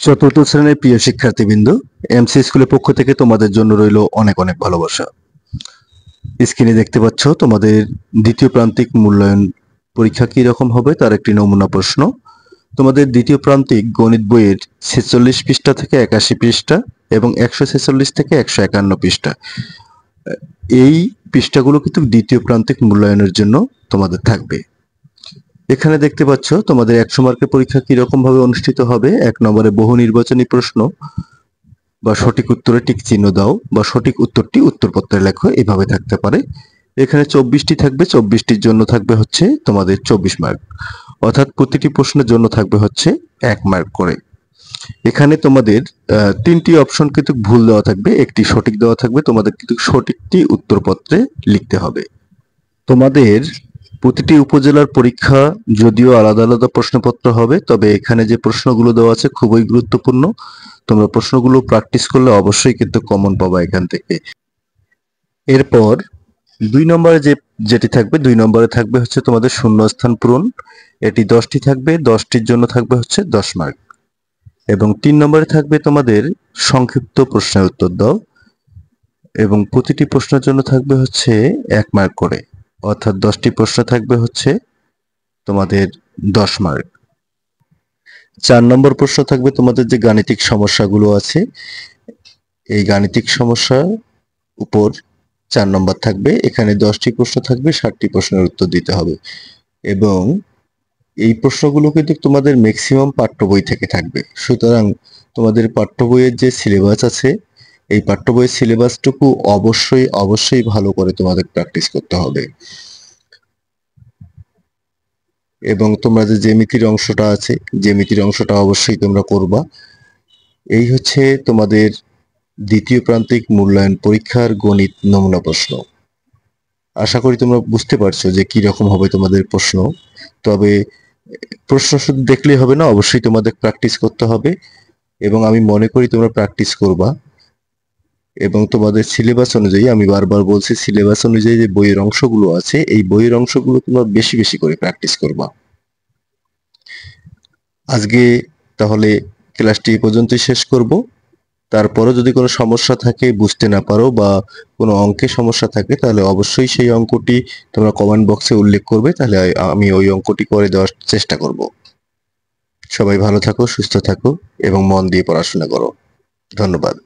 চতুর্থ শ্রেণীর প্রিয় শিক্ষার্থীবৃন্দ, এমসি স্কুলের পক্ষ থেকে তোমাদের জন্য রইল অনেক অনেক ভালোবাসা। স্ক্রিনে দেখতে পাচ্ছ তোমাদের দ্বিতীয় প্রান্তিক মূল্যায়ন পরীক্ষা কি রকম হবে তার একটি নমুনা প্রশ্ন। তোমাদের দ্বিতীয় প্রান্তিক গণিত বইয়ের 46 পৃষ্ঠা থেকে 81 পৃষ্ঠা এবং 146 থেকে 151 পৃষ্ঠা, এই পৃষ্ঠাগুলো কিন্তু দ্বিতীয় প্রান্তিক মূল্যায়নের জন্য তোমাদের থাকবে। এখানে দেখতে পাচ্ছ তোমাদের 100 মার্কের পরীক্ষা কিরকম ভাবে অনুষ্ঠিত হবে। 1 নম্বরে বহু নির্বাচনী প্রশ্ন বা সঠিক উত্তরে টিক চিহ্ন দাও বা সঠিক উত্তরটি উত্তরপত্রে লেখো, এভাবে থাকতে পারে। এখানে 24টি থাকবে, 24টির জন্য থাকবে হচ্ছে তোমাদের 24 মার্ক, অর্থাৎ প্রতিটি প্রশ্নের জন্য থাকবে হচ্ছে 1 মার্ক করে। এখানে তোমাদের 3টি অপশন কিন্তু ভুল দেওয়া থাকবে, একটি সঠিক দেওয়া থাকবে, তোমাদের কিন্তু সঠিকটি উত্তরপত্রে লিখতে হবে। তোমাদের প্রতিটি উপজেলার পরীক্ষা যদিও আলাদা আলাদা প্রশ্নপত্র হবে, তবে এখানে যে প্রশ্নগুলো দেওয়া আছে খুবই গুরুত্বপূর্ণ। তোমরা প্রশ্নগুলো প্র্যাকটিস করলে অবশ্যই কিন্তু কমন পাবা এখান থেকে। এরপর 2 নম্বরে যেটি থাকবে, 2 নম্বরে থাকবে হচ্ছে তোমাদের শূন্যস্থান পূরণ। এটি 10টি থাকবে, 10টির জন্য থাকবে হচ্ছে 10 মার্ক। এবং 3 নম্বরে থাকবে তোমাদের সংক্ষিপ্ত প্রশ্নের উত্তর দাও, এবং প্রতিটি প্রশ্নের জন্য থাকবে হচ্ছে 1 মার্ক করে, অর্থাৎ 10টি প্রশ্ন থাকবে হচ্ছে তোমাদের 10 মার্ক। 4 নম্বর প্রশ্ন থাকবে তোমাদের যে গাণিতিক সমস্যাগুলো আছে, এই গাণিতিক সমস্যার উপর 4 নম্বর থাকবে। এখানে 10টি প্রশ্ন থাকবে, 60টি প্রশ্নের উত্তর দিতে হবে। এবং এই প্রশ্নগুলো কিন্তু তোমাদের ম্যাক্সিমাম পাঠ্য বই থেকে থাকবে। সুতরাং তোমাদের পাঠ্য বইয়ের যে সিলেবাস আছে, এই পাঠ্য বইয়ের সিলেবাসটুকু অবশ্যই অবশ্যই ভালো করে তোমাদের প্র্যাকটিস করতে হবে। এবং তোমরা যে জ্যামিতির অংশটা আছে, জ্যামিতির অংশটা অবশ্যই তোমরা করবা। এই হচ্ছে তোমাদের দ্বিতীয় প্রান্তিক মূল্যায়ন পরীক্ষার গণিত নমুনা প্রশ্ন। আশা করি তোমরা বুঝতে পারছো যে কি রকম হবে তোমাদের প্রশ্ন। তবে প্রশ্ন শুধু দেখলেই হবে না, অবশ্যই তোমাদের প্র্যাকটিস করতে হবে, এবং আমি মনে করি তোমরা প্র্যাকটিস করবা। এবং তোমাদের সিলেবাস অনুযায়ী, আমি বারবার বলছি, সিলেবাস অনুযায়ী যে বইয়ের অংশগুলো আছে, এই বইয়ের অংশগুলো তোমরা বেশি বেশি করে প্র্যাকটিস করবা। আজকে তাহলে ক্লাসটি এ পর্যন্তই শেষ করব। তারপরও যদি কোনো সমস্যা থাকে, বুঝতে না পারো বা কোনো অঙ্কে সমস্যা থাকে, তাহলে অবশ্যই সেই অঙ্কটি তোমরা কমেন্ট বক্সে উল্লেখ করবে, তাহলে আমি ওই অঙ্কটি করে দেওয়ার চেষ্টা করব। সবাই ভালো থাকো, সুস্থ থাকো এবং মন দিয়ে পড়াশোনা করো। ধন্যবাদ।